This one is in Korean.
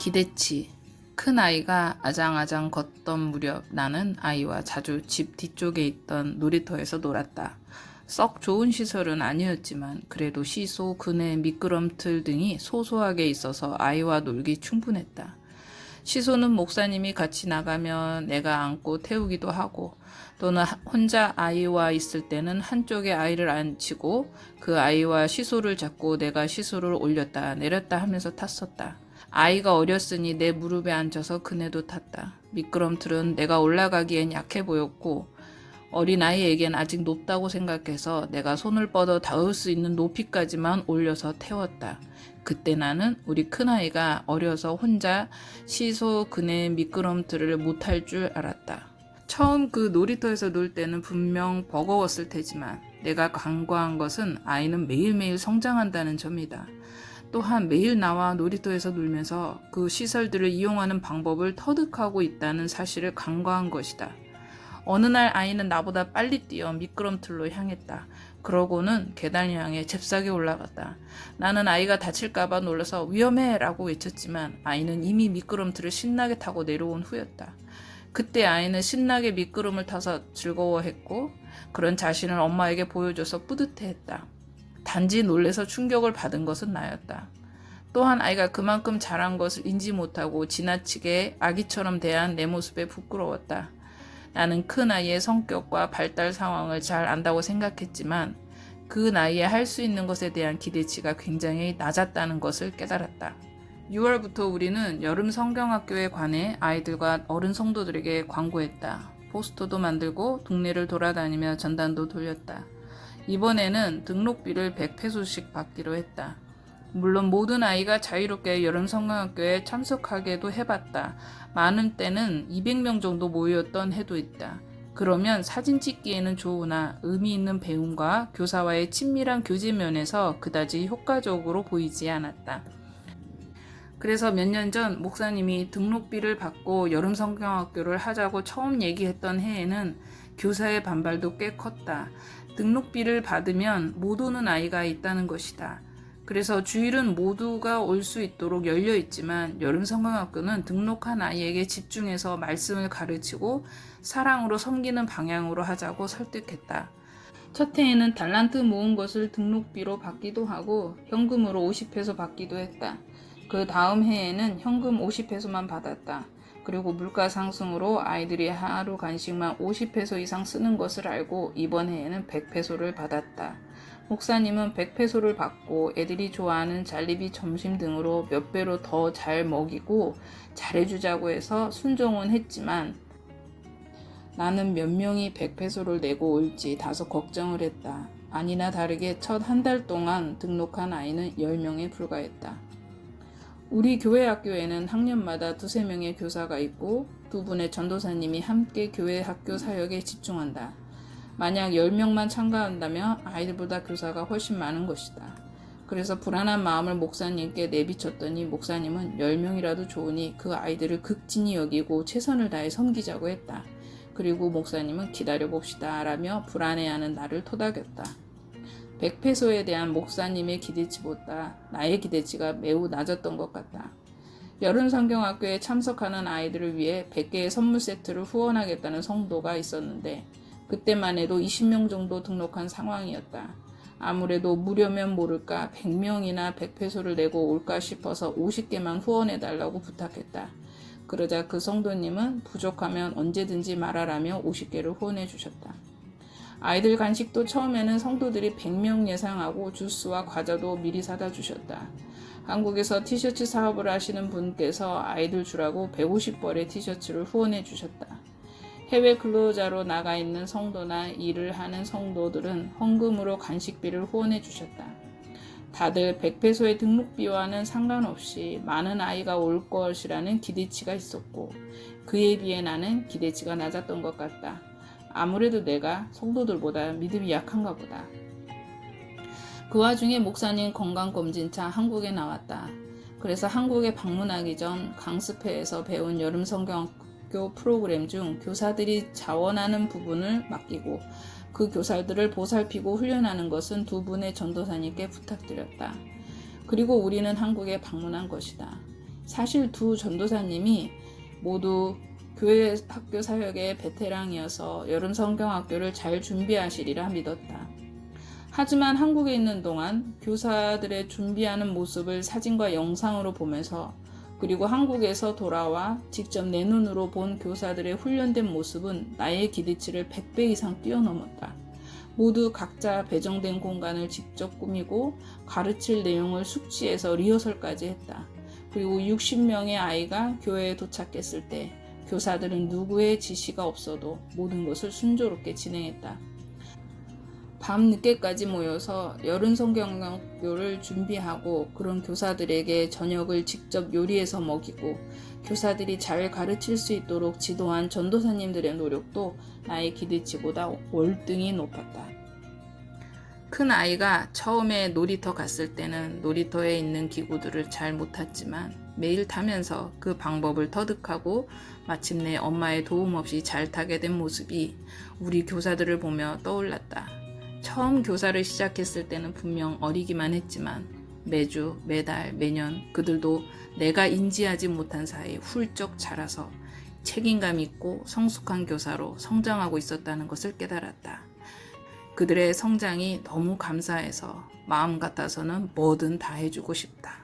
기대치. 큰 아이가 아장아장 걷던 무렵 나는 아이와 자주 집 뒤쪽에 있던 놀이터에서 놀았다. 썩 좋은 시설은 아니었지만 그래도 시소, 그네, 미끄럼틀 등이 소소하게 있어서 아이와 놀기 충분했다. 시소는 목사님이 같이 나가면 내가 안고 태우기도 하고, 또는 혼자 아이와 있을 때는 한쪽에 아이를 앉히고 그 아이와 시소를 잡고 내가 시소를 올렸다 내렸다 하면서 탔었다. 아이가 어렸으니 내 무릎에 앉아서 그네도 탔다. 미끄럼틀은 내가 올라가기엔 약해 보였고 어린아이에겐 아직 높다고 생각해서 내가 손을 뻗어 닿을 수 있는 높이까지만 올려서 태웠다. 그때 나는 우리 큰아이가 어려서 혼자 시소, 그네, 미끄럼틀을 못할 줄 알았다. 처음 그 놀이터에서 놀 때는 분명 버거웠을 테지만 내가 간과한 것은 아이는 매일매일 성장한다는 점이다. 또한 매일 나와 놀이터에서 놀면서 그 시설들을 이용하는 방법을 터득하고 있다는 사실을 간과한 것이다. 어느 날 아이는 나보다 빨리 뛰어 미끄럼틀로 향했다. 그러고는 계단을 향해 잽싸게 올라갔다. 나는 아이가 다칠까봐 놀라서 위험해! 라고 외쳤지만 아이는 이미 미끄럼틀을 신나게 타고 내려온 후였다. 그때 아이는 신나게 미끄럼을 타서 즐거워했고 그런 자신을 엄마에게 보여줘서 뿌듯해했다. 단지 놀래서 충격을 받은 것은 나였다. 또한 아이가 그만큼 잘한 것을 인지 못하고 지나치게 아기처럼 대한 내 모습에 부끄러웠다. 나는 큰 아이의 성격과 발달 상황을 잘 안다고 생각했지만 그 나이에 할 수 있는 것에 대한 기대치가 굉장히 낮았다는 것을 깨달았다. 6월부터 우리는 여름 성경학교에 관해 아이들과 어른 성도들에게 광고했다. 포스터도 만들고 동네를 돌아다니며 전단도 돌렸다. 이번에는 등록비를 100페소씩 받기로 했다. 물론 모든 아이가 자유롭게 여름 성경학교에 참석하게도 해봤다. 많은 때는 200명 정도 모였던 해도 있다. 그러면 사진 찍기에는 좋으나 의미 있는 배움과 교사와의 친밀한 교제 면에서 그다지 효과적으로 보이지 않았다. 그래서 몇 년 전 목사님이 등록비를 받고 여름 성경학교를 하자고 처음 얘기했던 해에는 교사의 반발도 꽤 컸다. 등록비를 받으면 못 오는 아이가 있다는 것이다. 그래서 주일은 모두가 올 수 있도록 열려 있지만 여름 성경학교는 등록한 아이에게 집중해서 말씀을 가르치고 사랑으로 섬기는 방향으로 하자고 설득했다. 첫 해에는 달란트 모은 것을 등록비로 받기도 하고 현금으로 50페소 받기도 했다. 그 다음 해에는 현금 50페소만 받았다. 그리고 물가 상승으로 아이들이 하루 간식만 50페소 이상 쓰는 것을 알고 이번 해에는 100페소를 받았다. 목사님은 100페소를 받고 애들이 좋아하는 잘리비 점심 등으로 몇 배로 더 잘 먹이고 잘해주자고 해서 순종은 했지만 나는 몇 명이 100페소를 내고 올지 다소 걱정을 했다. 아니나 다르게 첫 한 달 동안 등록한 아이는 10명에 불과했다. 우리 교회 학교에는 학년마다 2~3명의 교사가 있고 2분의 전도사님이 함께 교회 학교 사역에 집중한다. 만약 10명만 참가한다면 아이들보다 교사가 훨씬 많은 것이다. 그래서 불안한 마음을 목사님께 내비쳤더니 목사님은 10명이라도 좋으니 그 아이들을 극진히 여기고 최선을 다해 섬기자고 했다. 그리고 목사님은 기다려봅시다 라며 불안해하는 나를 토닥였다. 100페소에 대한 목사님의 기대치보다 나의 기대치가 매우 낮았던 것 같다. 여름 성경학교에 참석하는 아이들을 위해 100개의 선물 세트를 후원하겠다는 성도가 있었는데 그때만 해도 20명 정도 등록한 상황이었다. 아무래도 무료면 모를까 100명이나 100페소를 내고 올까 싶어서 50개만 후원해달라고 부탁했다. 그러자 그 성도님은 부족하면 언제든지 말하라며 50개를 후원해 주셨다. 아이들 간식도 처음에는 성도들이 100명 예상하고 주스와 과자도 미리 사다 주셨다. 한국에서 티셔츠 사업을 하시는 분께서 아이들 주라고 150벌의 티셔츠를 후원해 주셨다. 해외 근로자로 나가 있는 성도나 일을 하는 성도들은 헌금으로 간식비를 후원해 주셨다. 다들 100페소의 등록비와는 상관없이 많은 아이가 올 것이라는 기대치가 있었고 그에 비해 나는 기대치가 낮았던 것 같다. 아무래도 내가 성도들보다 믿음이 약한가 보다. 그 와중에 목사님 건강검진차 한국에 나왔다. 그래서 한국에 방문하기 전 강습회에서 배운 여름 성경학교 프로그램 중 교사들이 자원하는 부분을 맡기고 그 교사들을 보살피고 훈련하는 것은 2분의 전도사님께 부탁드렸다. 그리고 우리는 한국에 방문한 것이다. 사실 두 전도사님이 모두 교회 학교 사역의 베테랑이어서 여름 성경학교를 잘 준비하시리라 믿었다. 하지만 한국에 있는 동안 교사들의 준비하는 모습을 사진과 영상으로 보면서, 그리고 한국에서 돌아와 직접 내 눈으로 본 교사들의 훈련된 모습은 나의 기대치를 100배 이상 뛰어넘었다. 모두 각자 배정된 공간을 직접 꾸미고 가르칠 내용을 숙지해서 리허설까지 했다. 그리고 60명의 아이가 교회에 도착했을 때 교사들은 누구의 지시가 없어도 모든 것을 순조롭게 진행했다. 밤 늦게까지 모여서 여름 성경학교를 준비하고 그런 교사들에게 저녁을 직접 요리해서 먹이고 교사들이 잘 가르칠 수 있도록 지도한 전도사님들의 노력도 나의 기대치보다 월등히 높았다. 큰 아이가 처음에 놀이터 갔을 때는 놀이터에 있는 기구들을 잘 못 탔지만 매일 타면서 그 방법을 터득하고 마침내 엄마의 도움 없이 잘 타게 된 모습이 우리 교사들을 보며 떠올랐다. 처음 교사를 시작했을 때는 분명 어리기만 했지만 매주, 매달, 매년 그들도 내가 인지하지 못한 사이에 훌쩍 자라서 책임감 있고 성숙한 교사로 성장하고 있었다는 것을 깨달았다. 그들의 성장이 너무 감사해서 마음 같아서는 뭐든 다 해주고 싶다.